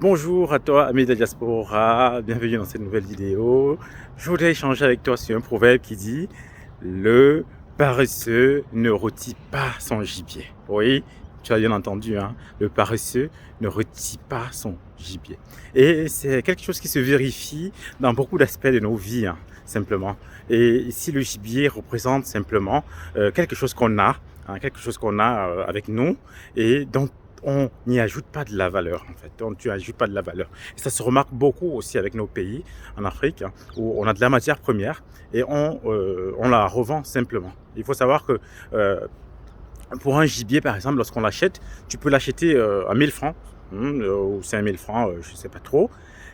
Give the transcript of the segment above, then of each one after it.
Bonjour à toi, ami de la diaspora, bienvenue dans cette nouvelle vidéo. Je voudrais échanger avec toi sur un proverbe qui dit le paresseux ne rôtit pas son gibier. Oui, tu as bien entendu, hein? Le paresseux ne rôtit pas son gibier. Et c'est quelque chose qui se vérifie dans beaucoup d'aspects de nos vies, hein, simplement. Et ici, le gibier représente simplement quelque chose qu'on a, hein, quelque chose qu'on a avec nous et dont on n'y ajoute pas de la valeur, en fait. Tu n'ajoutes pas de la valeur. Et ça se remarque beaucoup aussi avec nos pays en Afrique, hein, où on a de la matière première et on la revend simplement. Il faut savoir que pour un gibier, par exemple, lorsqu'on l'achète, tu peux l'acheter à 1000 francs ou 5000 francs, je ne sais pas trop.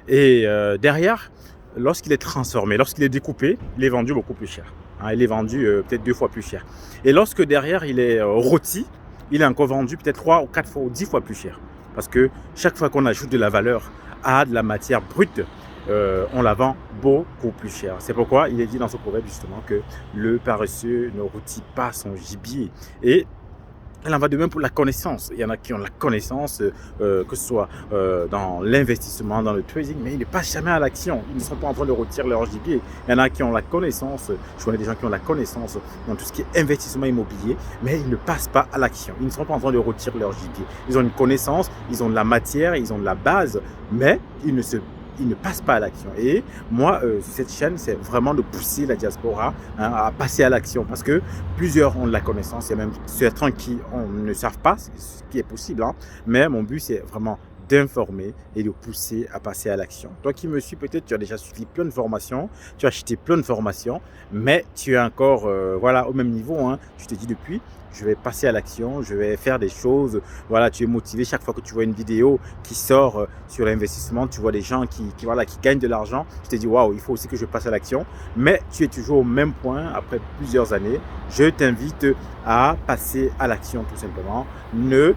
Et derrière, lorsqu'il est transformé, lorsqu'il est découpé, il est vendu beaucoup plus cher. Hein, il est vendu peut-être 2 fois plus cher. Et lorsque derrière, il est rôti, il est encore vendu peut-être 3 ou 4 fois ou 10 fois plus cher. Parce que chaque fois qu'on ajoute de la valeur à de la matière brute, on la vend beaucoup plus cher. C'est pourquoi il est dit dans ce proverbe justement que le paresseux ne rôtit pas son gibier. Et il en va de même pour la connaissance. Il y en a qui ont la connaissance, que ce soit dans l'investissement, dans le trading, mais ils ne passent jamais à l'action. Ils ne sont pas en train de retirer leur gibier. Il y en a qui ont la connaissance, je connais des gens qui ont la connaissance dans tout ce qui est investissement immobilier, mais ils ne passent pas à l'action. Ils ne sont pas en train de retirer leur gibier. Ils ont une connaissance, ils ont de la matière, ils ont de la base, mais ils ne passent pas à l'action. Et moi, cette chaîne, c'est vraiment de pousser la diaspora à passer à l'action parce que plusieurs ont de la connaissance. Il y a même certains qui ne savent pas ce qui est possible. Hein. Mais mon but, c'est vraiment d'informer et de pousser à passer à l'action. Toi qui me suis, peut-être tu as déjà suivi plein de formations, tu as acheté plein de formations, mais tu es encore voilà, au même niveau. Hein. Tu te dis depuis, je vais passer à l'action, je vais faire des choses. Voilà, tu es motivé chaque fois que tu vois une vidéo qui sort sur l'investissement, tu vois des gens qui gagnent de l'argent. Tu te dis, waouh, il faut aussi que je passe à l'action. Mais tu es toujours au même point après plusieurs années. Je t'invite à passer à l'action tout simplement. Ne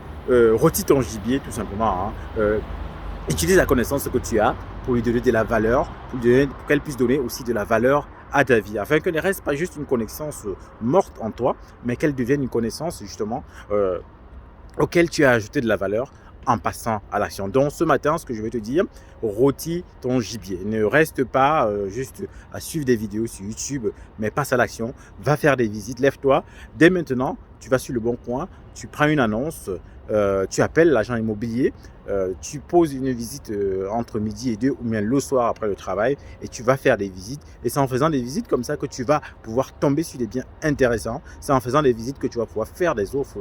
rôtis ton gibier tout simplement. Hein. Utilise la connaissance que tu as pour lui donner de la valeur, pour qu'elle puisse donner aussi de la valeur à ta vie, afin qu'elle ne reste pas juste une connaissance morte en toi, mais qu'elle devienne une connaissance justement auquel tu as ajouté de la valeur en passant à l'action. Donc ce matin, ce que je vais te dire, rôtis ton gibier. Ne reste pas juste à suivre des vidéos sur YouTube, mais passe à l'action, va faire des visites, lève-toi. Dès maintenant, tu vas sur le bon coin, tu prends une annonce, tu appelles l'agent immobilier, tu poses une visite entre midi et 2 ou bien le soir après le travail et tu vas faire des visites. Et c'est en faisant des visites comme ça que tu vas pouvoir tomber sur des biens intéressants. C'est en faisant des visites que tu vas pouvoir faire des offres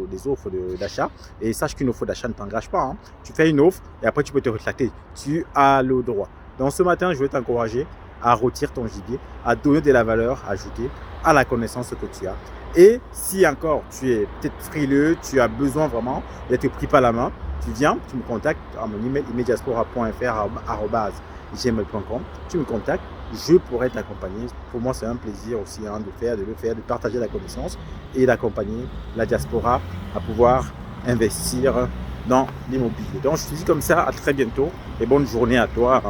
d'achat. Et sache qu'une offre d'achat ne t'engage pas. Hein. Tu fais une offre et après tu peux te rétracter. Tu as le droit. Donc ce matin, je vais t'encourager à rôtir ton gibier, à donner de la valeur ajoutée à la connaissance que tu as. Et si encore tu es peut-être frileux, tu as besoin vraiment d'être pris par la main, tu viens, tu me contactes à mon email imediaspora.fr@gmail.com. Tu me contactes, je pourrais t'accompagner. Pour moi, c'est un plaisir aussi de le faire, de partager la connaissance et d'accompagner la diaspora à pouvoir investir dans l'immobilier. Donc, je te dis comme ça, à très bientôt et bonne journée à toi,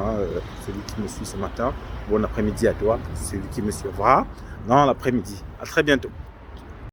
celui qui me suit ce matin. Bon après-midi à toi, celui qui me suivra dans l'après-midi. À très bientôt.